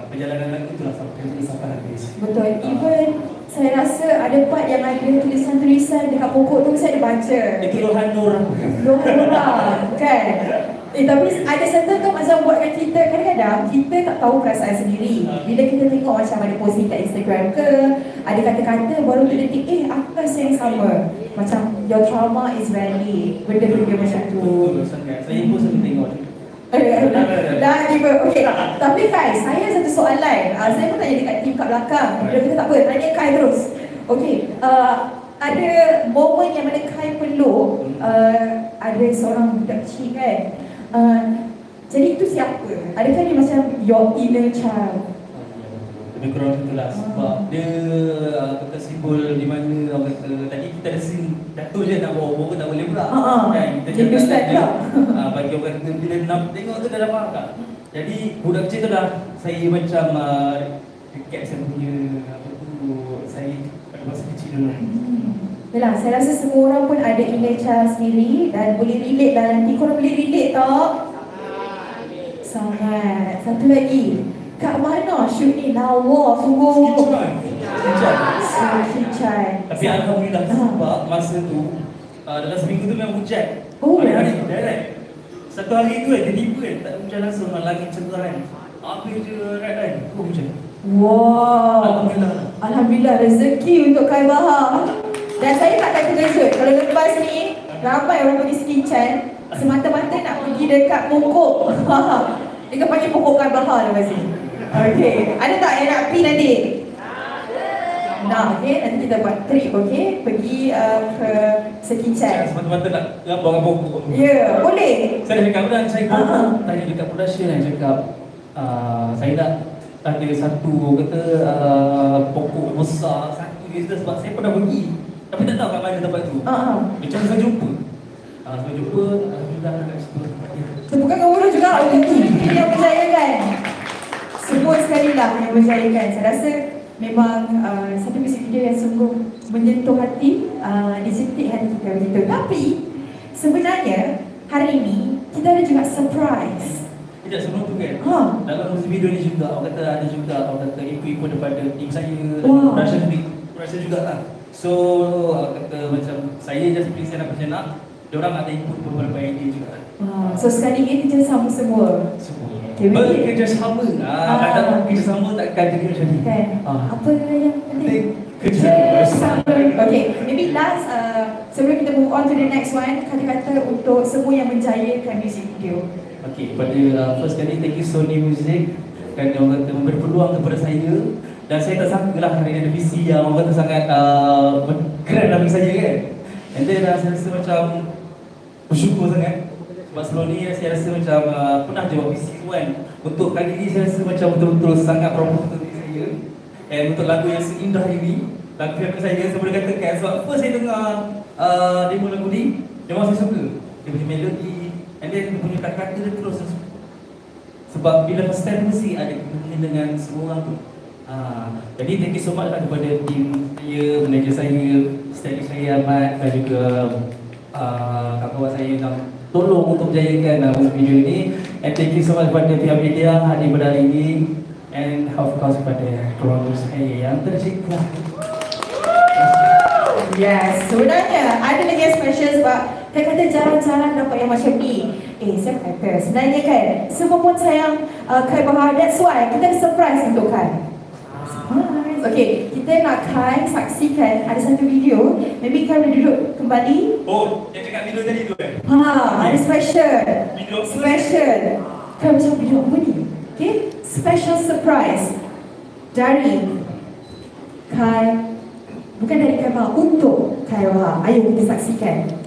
perjalanan lagu itulah sampai habis. Betul. Even saya rasa ada part yang ada tulisan-tulisan dekat pokok tu saya ada baca. Itu luahan orang. Luahan orang, kan? Tapi ada certain tu macam buatkan kita, kadang-kadang kita tak tahu perasaan sendiri. Bila kita tengok macam ada posting kat Instagram ke, ada kata-kata baru terdetik, aku rasa yang sama. Macam your trauma is valid. Benda-benda macam tu. Betul sangat. Saya pun sering tengok. Dah tiba. Okey. Tapi Kai, saya satu soalan. Saya pun tanya dekat tim kat belakang. Dia kata tak apa, tanya Kai terus. Okey. Ada momen yang mana Kai peluk ada seorang budak kecil kan. Jadi itu siapa? Adakah dia macam your inner child? Lebih kurang itulah sebab dia kata simbol di mana orang kata tadi kita ada scene Dato' je nak bawa tak boleh pula. Kan kita cakap bagi orang kata bila nak tengok tu dah faham tak. Jadi budak kecil tu dah saya macam dekat saya punya apa tu saya pada masa kecil dulu. Yalah, saya rasa semua orang pun ada inner child sendiri dan boleh relate lah nanti. Korang boleh relate tak? Sangat. Satu lagi, kat mana shoot ni? Lawa sungguh. Kincai. Tapi alhamdulillah sebab masa tu dalam seminggu tu memang hujan. Hari-hari direct. Satu hari tu tiba-tiba tak hujan langsung, langit cerah kan. Apa je kan? Hujan. Wow. Alhamdulillah rezeki untuk Kai Bahar. Dan saya tak akan terkejut kalau lepas ni ramai orang pergi Skinchan semata-mata nak pergi dekat pokok. Dia panggil pokok Kai Bahar lepas ni. Okey, ada tak yang nak pergi nanti? Nah, okey, nanti kita buat trip, okey, pergi ke Skinchan. Semata-mata nak gambar pokok. Ya, boleh. Saya cakap dah, saya tanya dekat production dan cakap saya nak ada satu kata pokok besar satu je sebab saya pernah pergi. Tapi tak tahu kat mana tempat tu. Macam saya jumpa. Saya jumpa, alhamdulillah kat situ. Tepukan kamu juga untuk ini yang berjayakan. Sebut sekali lah yang berjayakan. Saya rasa memang satu music video yang sungguh menyentuh hati, disentik hati kita begitu. Tapi sebenarnya hari ini kita ada juga surprise. Sekejap sebelum tu kan, dalam music video ni juga orang kata ada juga orang kata ikut daripada tim saya dan production juga lah. So kata macam saya just seperti saya nak macam nak, diorang ada input beberapa idea juga. So sekali ini kerjasama semua. Bekerjasama. Kadang kerjasama takkan jadi macam ni. Kan? Apa yang penting? Kerjasama. Okay, maybe last sebelum kita move on to the next one, kata-kata untuk semua yang menjayakan music video. Okay, pada first kali thank you Sony Music kerana orang kata memberi peluang kepada saya. Dan saya tak sangka lah hari ini ada visi yang orang kata sangat keren lah bagi saya kan. And then saya rasa macam bersyukur sangat. Sebab sebelum ni saya rasa macam pernah je buat visi tu kan. Untuk kali ni saya rasa macam betul-betul sangat proud untuk diri saya. And untuk lagu yang seindah ini, lagu yang saya boleh katakan sebab first saya dengar demo lagu ni, memang saya suka. Dia punya melodi, and then dia punya kata-kata dia terus. Sebab bila first time mesti ada kena dengan semua orang tu. Jadi thank you so much lah kepada tim saya, manager saya, stylist saya Ahmad dan juga kawan-kawan saya yang tolong untuk menjayakan music video ini. And thank you so much kepada pihak media hadir pada hari ini. And of course kepada keluarga saya yang tercinta. Yes, sebenarnya ada lagi yang special sebab saya kata jarang-jarang dapat yang macam ni. Saya kata sebenarnya kan semua pun sayang Kai Bahar. That's why kita ada surprise untuk Kai. Okay, kita nak Kai saksikan ada satu video. Maybe Kai boleh duduk kembali. Oh, yang cakap video tadi tu kan? Ada special. Video special. Kai macam video apa ni? Okay, special surprise dari Kai. Bukan dari Kai Bahar, untuk Kai Bahar. Ayo kita saksikan.